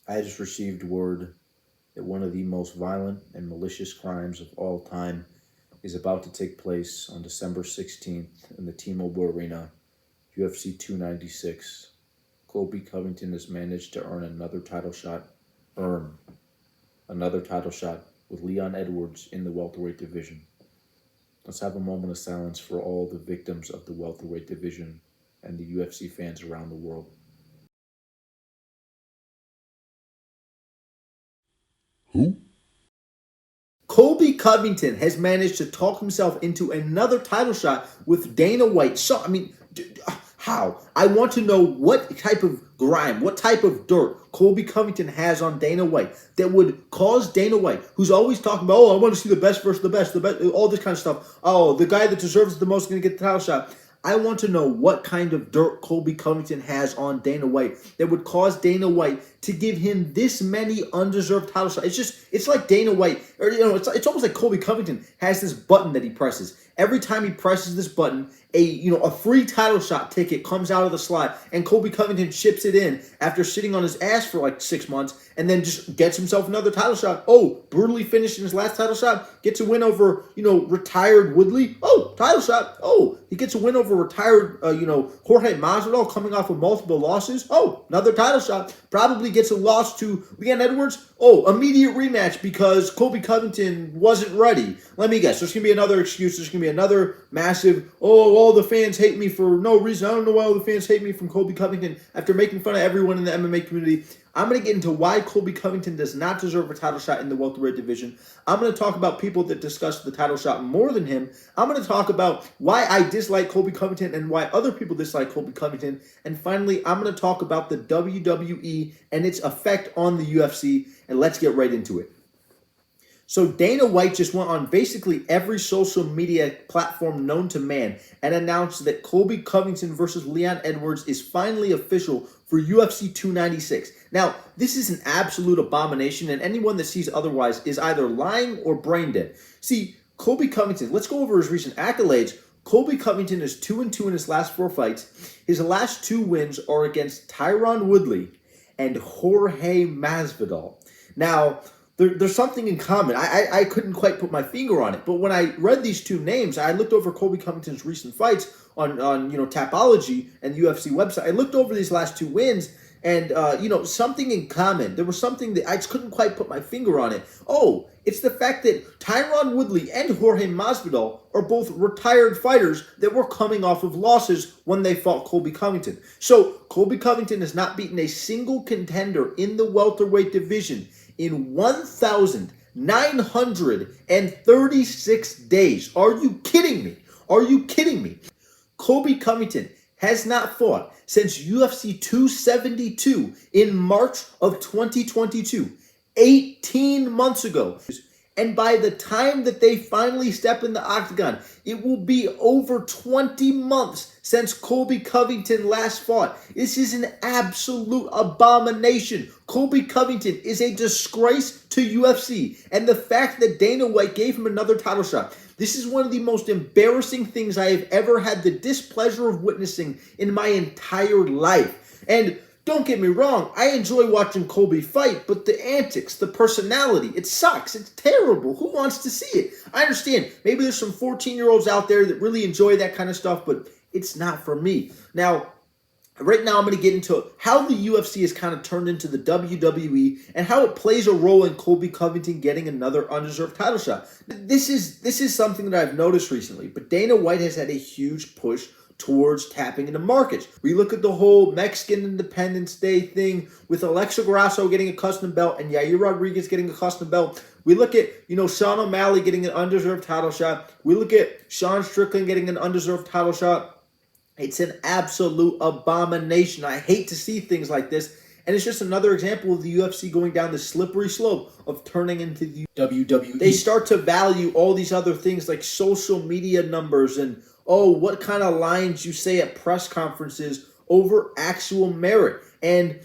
I just received word that one of the most violent and malicious crimes of all time is about to take place on December 16th in the T-Mobile Arena, UFC 296. Colby Covington has managed to earn another title shot with Leon Edwards in the welterweight division. Let's have a moment of silence for all the victims of the welterweight division and the UFC fans around the world. Who? Colby Covington has managed to talk himself into another title shot with Dana White. So, how? I want to know what type of grime, what type of dirt Colby Covington has on Dana White that would cause Dana White, who's always talking about, I want to see the best versus the best, all this kind of stuff. Oh, the guy that deserves it the most is going to get the title shot. I want to know what kind of dirt Colby Covington has on Dana White that would cause Dana White to give him this many undeserved title shots. It's like Dana White, or it's almost like Colby Covington has this button that he presses. Every time he presses this button, a free title shot ticket comes out of the slot, and Colby Covington chips it in after sitting on his ass for like 6 months, and then just gets himself another title shot. Oh, brutally finished in his last title shot, gets a win over retired Woodley. Oh, title shot. Oh, he gets a win over retired Jorge Masvidal coming off of multiple losses. Oh, another title shot. Probably gets a loss to Leon Edwards. Oh, immediate rematch because Colby Covington wasn't ready. Let me guess. There's going to be another excuse. There's going to be another massive, all the fans hate me for no reason. I don't know why all the fans hate me from Colby Covington after making fun of everyone in the MMA community. I'm going to get into why Colby Covington does not deserve a title shot in the welterweight division. I'm going to talk about people that discuss the title shot more than him. I'm going to talk about why I dislike Colby Covington and why other people dislike Colby Covington. And finally, I'm going to talk about the WWE and its effect on the UFC. And let's get right into it. So Dana White just went on basically every social media platform known to man and announced that Colby Covington versus Leon Edwards is finally official for UFC 296. Now, this is an absolute abomination, and anyone that sees otherwise is either lying or brain dead. See, Colby Covington, let's go over his recent accolades. Colby Covington is 2-2 in his last 4 fights. His last 2 wins are against Tyron Woodley and Jorge Masvidal. Now, there's something in common. I couldn't quite put my finger on it, but when I read these 2 names, I looked over Colby Covington's recent fights on Tapology and the UFC website. I looked over these last 2 wins, and something in common. There was something that I just couldn't quite put my finger on it. Oh, it's the fact that Tyron Woodley and Jorge Masvidal are both retired fighters that were coming off of losses when they fought Colby Covington. So Colby Covington has not beaten a single contender in the welterweight division in 1,936 days. Are you kidding me? Are you kidding me? Colby Covington has not fought since UFC 272 in March of 2022, 18 months ago. And by the time that they finally step in the octagon, it will be over 20 months since Colby Covington last fought. This is an absolute abomination. Colby Covington is a disgrace to UFC. And the fact that Dana White gave him another title shot, this is one of the most embarrassing things I have ever had the displeasure of witnessing in my entire life. And don't get me wrong, I enjoy watching Colby fight, but the antics, the personality, it sucks. It's terrible. Who wants to see it? I understand. Maybe there's some 14-year-olds out there that really enjoy that kind of stuff, but it's not for me. Now, right now I'm going to get into how the UFC has kind of turned into the WWE and how it plays a role in Colby Covington getting another undeserved title shot. This is something that I've noticed recently, but Dana White has had a huge push towards tapping into markets. We look at the whole Mexican Independence Day thing with Alexa Grasso getting a custom belt and Yair Rodriguez getting a custom belt. We look at, Sean O'Malley getting an undeserved title shot. We look at Sean Strickland getting an undeserved title shot. It's an absolute abomination. I hate to see things like this. And it's just another example of the UFC going down the slippery slope of turning into the WWE. They start to value all these other things like social media numbers and what kind of lines you say at press conferences over actual merit. And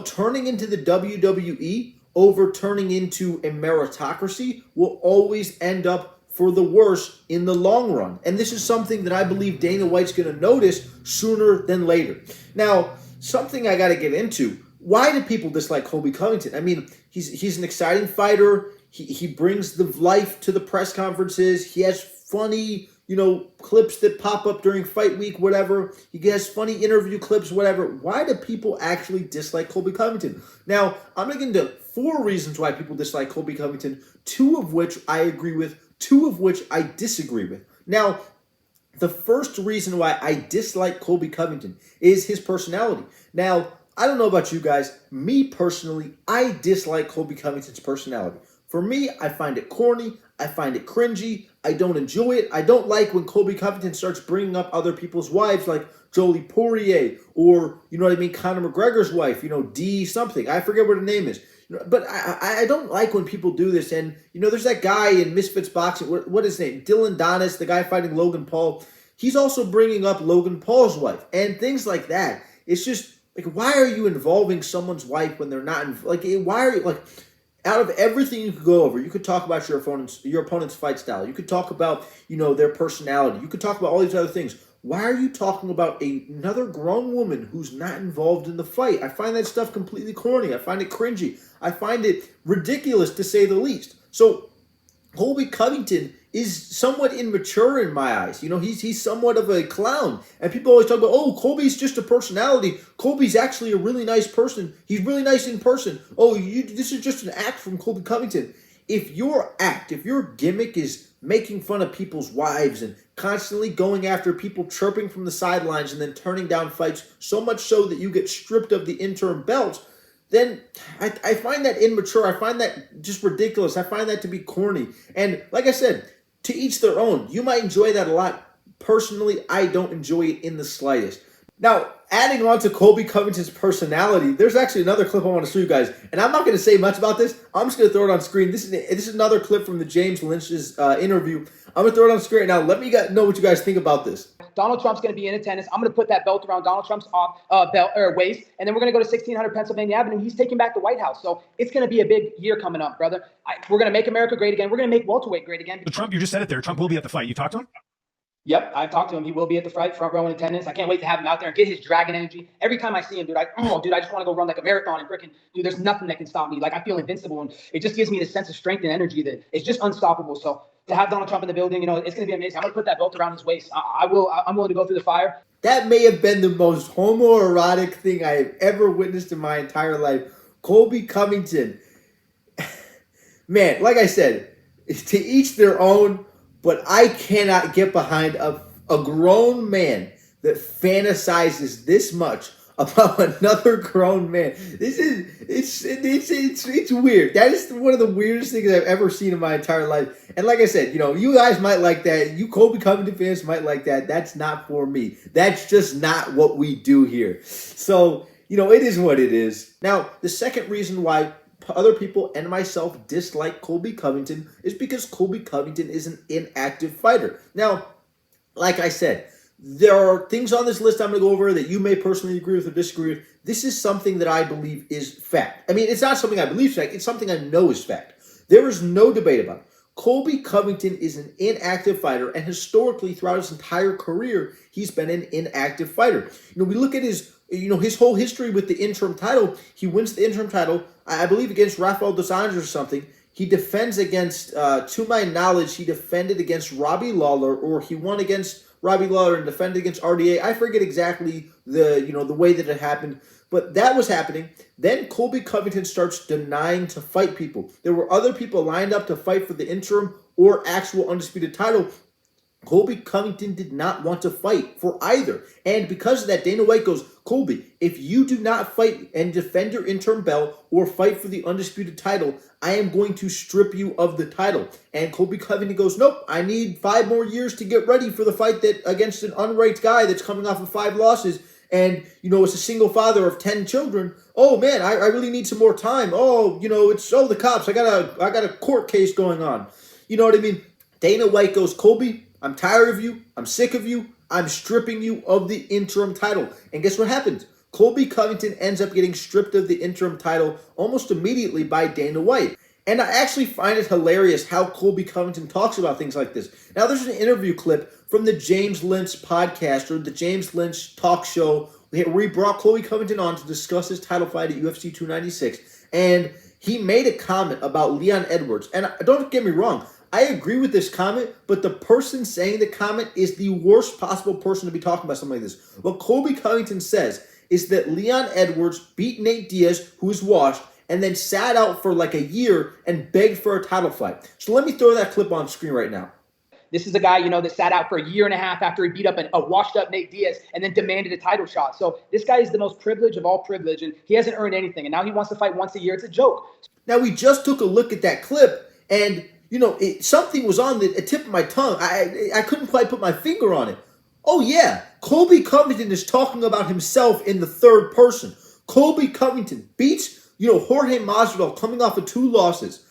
turning into the WWE over turning into a meritocracy will always end up for the worse in the long run. And this is something that I believe Dana White's going to notice sooner than later. Now, something I got to get into. why do people dislike Colby Covington? I mean, he's an exciting fighter. He brings the life to the press conferences. He has funny, clips that pop up during fight week, whatever. He has funny interview clips, whatever. Why do people actually dislike Colby Covington? Now, I'm going to get into 4 reasons why people dislike Colby Covington, 2 of which I agree with, 2 of which I disagree with. Now, the first reason why I dislike Colby Covington is his personality. Now, I don't know about you guys. Me personally, I dislike Colby Covington's personality. For me, I find it corny. I find it cringy. I don't enjoy it. I don't like when Colby Covington starts bringing up other people's wives like Jolie Poirier or, Conor McGregor's wife, D something. I forget what her name is. But I don't like when people do this. And, there's that guy in Misfits Boxing. What is his name? Dylan Donis, the guy fighting Logan Paul. He's also bringing up Logan Paul's wife and things like that. It's just, why are you involving someone's wife when they're not, why are you, out of everything you could go over, you could talk about your opponent's fight style. You could talk about, their personality. You could talk about all these other things. Why are you talking about another grown woman who's not involved in the fight? I find that stuff completely corny. I find it cringy. I find it ridiculous, to say the least. So Colby Covington is somewhat immature in my eyes. He's somewhat of a clown. And people always talk about, oh, Colby's just a personality. Colby's actually a really nice person. He's really nice in person. Oh, this is just an act from Colby Covington. If your gimmick is making fun of people's wives and constantly going after people chirping from the sidelines and then turning down fights, so much so that you get stripped of the interim belt, then I find that immature. I find that just ridiculous. I find that to be corny. And like I said, to each their own. You might enjoy that a lot. Personally, I don't enjoy it in the slightest. Now, adding on to Colby Covington's personality, there's actually another clip I want to show you guys. And I'm not going to say much about this. I'm just going to throw it on screen. This is another clip from the James Lynch's interview. I'm going to throw it on screen. Now, let me know what you guys think about this. Donald Trump's going to be in attendance. I'm going to put that belt around Donald Trump's waist, and then we're going to go to 1600 Pennsylvania Avenue. He's taking back the White House. So it's going to be a big year coming up, brother. We're going to make America great again. We're going to make welterweight great again. So Trump, you just said it there. Trump will be at the fight. You talked to him? Yep, I've talked to him. He will be at the fight, front row in attendance. I can't wait to have him out there and get his dragon energy. Every time I see him, I just want to go run like a marathon and freaking, there's nothing that can stop me. I feel invincible, and it just gives me this sense of strength and energy that it's just unstoppable. So to have Donald Trump in the building, it's going to be amazing. I'm going to put that belt around his waist. I'm willing to go through the fire. That may have been the most homoerotic thing I have ever witnessed in my entire life. Colby Covington. Man, like I said, to each their own, but I cannot get behind a grown man that fantasizes this much about another grown man. It's weird. That is one of the weirdest things I've ever seen in my entire life. And like I said, you guys might like that. You Colby Covington fans might like that. That's not for me. That's just not what we do here. So, it is what it is. Now, the second reason why other people and myself dislike Colby Covington is because Colby Covington is an inactive fighter. Now, like I said, there are things on this list I'm going to go over that you may personally agree with or disagree with. This is something that I believe is fact. I mean, it's not something I believe is fact. It's something I know is fact. There is no debate about it. Colby Covington is an inactive fighter, and historically, throughout his entire career, he's been an inactive fighter. We look at his whole history with the interim title. He wins the interim title, I believe, against Rafael dos Anjos or something. He defends against, to my knowledge, he defended against Robbie Lawler, or he won against Robbie Lawler and defended against RDA. I forget exactly the way that it happened, but that was happening. Then Colby Covington starts denying to fight people. There were other people lined up to fight for the interim or actual undisputed title. Colby Covington did not want to fight for either. And because of that, Dana White goes, Colby, if you do not fight and defend your interim belt or fight for the undisputed title, I am going to strip you of the title. And Colby Covington goes, nope, I need 5 more years to get ready for the fight against an unranked guy that's coming off of 5 losses. And, it's a single father of 10 children. Oh, man, I really need some more time. Oh, the cops, I got a court case going on. You know what I mean? Dana White goes, Colby, I'm tired of you. I'm sick of you. I'm stripping you of the interim title. And guess what happens? Colby Covington ends up getting stripped of the interim title almost immediately by Dana White. And I actually find it hilarious how Colby Covington talks about things like this. Now, there's an interview clip from the James Lynch podcast or the James Lynch talk show, We brought Colby Covington on to discuss his title fight at UFC 296, and he made a comment about Leon Edwards. And don't get me wrong, I agree with this comment, but the person saying the comment is the worst possible person to be talking about something like this. What Colby Covington says is that Leon Edwards beat Nate Diaz, who was washed, and then sat out for like a year and begged for a title fight. So let me throw that clip on screen right now. This is a guy, that sat out for a year and a half after he beat up a washed-up Nate Diaz and then demanded a title shot. So this guy is the most privileged of all privilege, and he hasn't earned anything. And now he wants to fight once a year. It's a joke. Now, we just took a look at that clip, and, something was on the tip of my tongue. I couldn't quite put my finger on it. Oh, yeah, Colby Covington is talking about himself in the third person. Colby Covington beats, Jorge Masvidal coming off of 2 losses,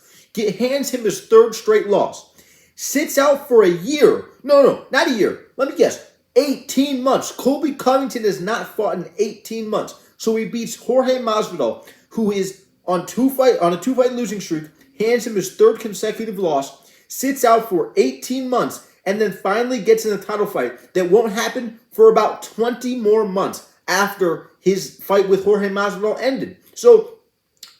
hands him his 3rd straight loss. Sits out for a year. No, not a year. Let me guess. 18 months. Colby Covington has not fought in 18 months. So he beats Jorge Masvidal, who is on a 2-fight losing streak, hands him his 3rd consecutive loss, sits out for 18 months, and then finally gets in a title fight that won't happen for about 20 more months after his fight with Jorge Masvidal ended. So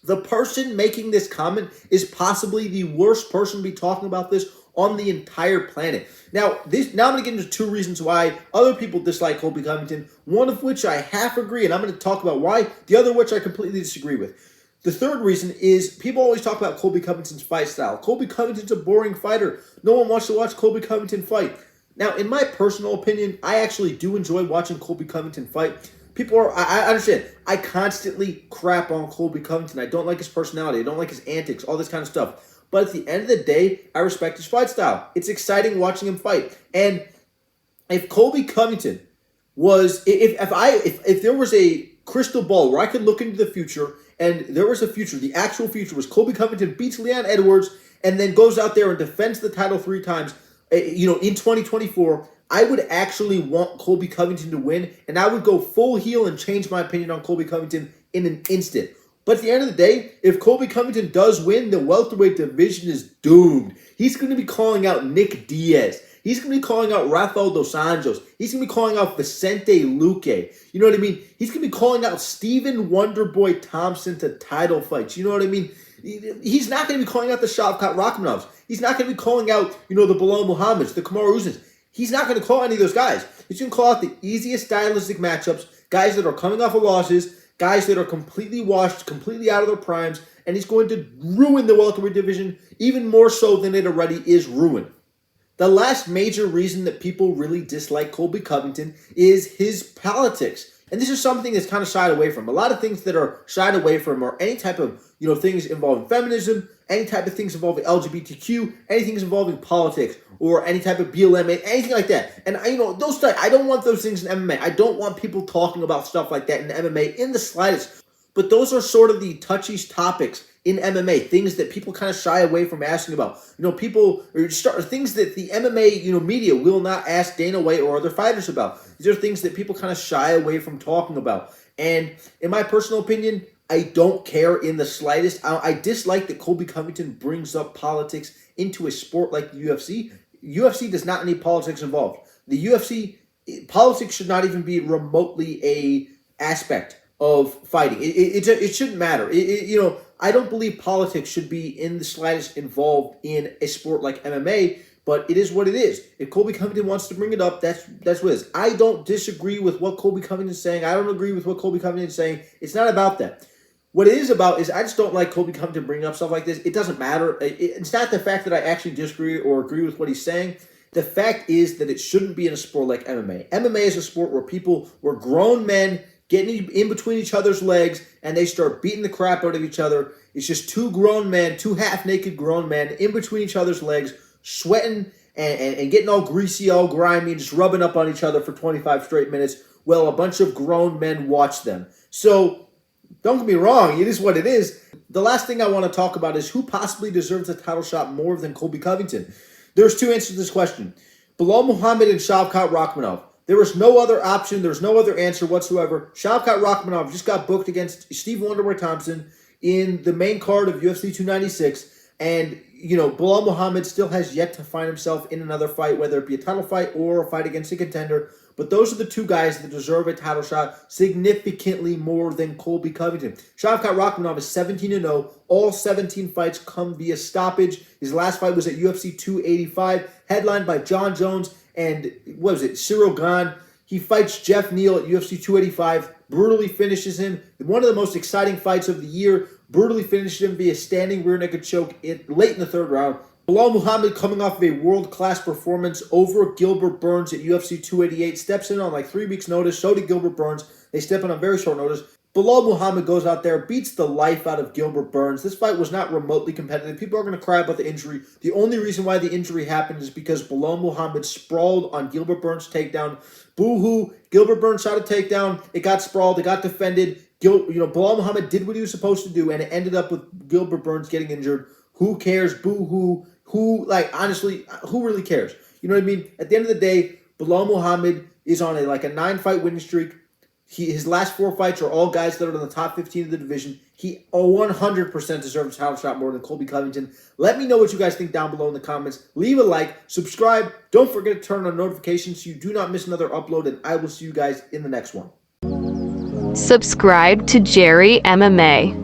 the person making this comment is possibly the worst person to be talking about this on the entire planet. Now I'm going to get into 2 reasons why other people dislike Colby Covington, one of which I half agree, and I'm going to talk about why, the other which I completely disagree with. The third reason is people always talk about Colby Covington's fight style. Colby Covington's a boring fighter. No one wants to watch Colby Covington fight. Now, in my personal opinion, I actually do enjoy watching Colby Covington fight. I understand. I constantly crap on Colby Covington. I don't like his personality. I don't like his antics, all this kind of stuff. But at the end of the day, I respect his fight style. It's exciting watching him fight. And if Colby Covington was, if there was a crystal ball where I could look into the future, and there was a future, the actual future was Colby Covington beats Leon Edwards and then goes out there and defends the title 3 times, in 2024, I would actually want Colby Covington to win, and I would go full heel and change my opinion on Colby Covington in an instant. But at the end of the day, if Colby Covington does win, the welterweight division is doomed. He's going to be calling out Nick Diaz. He's going to be calling out Rafael Dos Anjos. He's going to be calling out Vicente Luque. You know what I mean? He's going to be calling out Stephen Wonderboy Thompson to title fights. You know what I mean? He's not going to be calling out the Shavkat Rakhmanovs. He's not going to be calling out, the Bilal Muhammads, the Kamaru Usmans. He's not going to call any of those guys. He's going to call out the easiest stylistic matchups, guys that are coming off of losses, guys that are completely washed, completely out of their primes, and he's going to ruin the welterweight division even more so than it already is ruined. The last major reason that people really dislike Colby Covington is his politics. And this is something that's kind of shied away from. A lot of things that are shied away from are any type of, things involving feminism, any type of things involving LGBTQ, anything involving politics, or any type of BLM, anything like that. And, those stuff, I don't want those things in MMA. I don't want people talking about stuff like that in MMA in the slightest. But those are sort of the touchy topics in MMA, things that people kind of shy away from asking about. Things that the MMA, media will not ask Dana White or other fighters about. These are things that people kind of shy away from talking about. And in my personal opinion, I don't care in the slightest. I dislike that Colby Covington brings up politics into a sport like the UFC. UFC does not need politics involved. The UFC, politics should not even be remotely a aspect of fighting. It shouldn't matter. I don't believe politics should be in the slightest involved in a sport like MMA, but it is what it is. If Colby Covington wants to bring it up, that's what it is. I don't disagree with what Colby Covington is saying. I don't agree with what Colby Covington is saying. It's not about that. What it is about is I just don't like Colby Covington bringing up stuff like this. It doesn't matter. It's not the fact that I actually disagree or agree with what he's saying. The fact is that it shouldn't be in a sport like MMA. MMA is a sport where grown men getting in between each other's legs, and they start beating the crap out of each other. It's just 2 grown men, 2 half-naked grown men in between each other's legs, sweating and getting all greasy, all grimy, and just rubbing up on each other for 25 straight minutes while a bunch of grown men watch them. So, don't get me wrong, it is what it is. The last thing I want to talk about is who possibly deserves a title shot more than Colby Covington. There's 2 answers to this question. Bilal Muhammad and Shavkat Rakhmonov. There was no other option. There's no other answer whatsoever. Shavkat Rakhmonov just got booked against Steve Wonderboy Thompson in the main card of UFC 296. And, Bilal Muhammad still has yet to find himself in another fight, whether it be a title fight or a fight against a contender. But those are the two guys that deserve a title shot significantly more than Colby Covington. Shavkat Rakhmonov is 17-0. All 17 fights come via stoppage. His last fight was at UFC 285, headlined by John Jones and, Cyril Gane. He fights Jeff Neal at UFC 285, brutally finishes him. One of the most exciting fights of the year, brutally finishes him via standing rear naked choke late in the third round. Bilal Muhammad, coming off of a world-class performance over Gilbert Burns at UFC 288, steps in on like 3 weeks' notice. So did Gilbert Burns. They step in on very short notice. Bilal Muhammad goes out there, beats the life out of Gilbert Burns. This fight was not remotely competitive. People are going to cry about the injury. The only reason why the injury happened is because Bilal Muhammad sprawled on Gilbert Burns' takedown. Boo-hoo. Gilbert Burns shot a takedown. It got sprawled. It got defended. Bilal Muhammad did what he was supposed to do, and it ended up with Gilbert Burns getting injured. Who cares? Boo-hoo. Honestly, who really cares? You know what I mean? At the end of the day, Bilal Muhammad is on a 9-fight winning streak. His last 4 fights are all guys that are in the top 15 of the division. He 100% deserves a title shot more than Colby Covington. Let me know what you guys think down below in the comments. Leave a like, subscribe. Don't forget to turn on notifications so you do not miss another upload, and I will see you guys in the next one. Subscribe to Jerry MMA.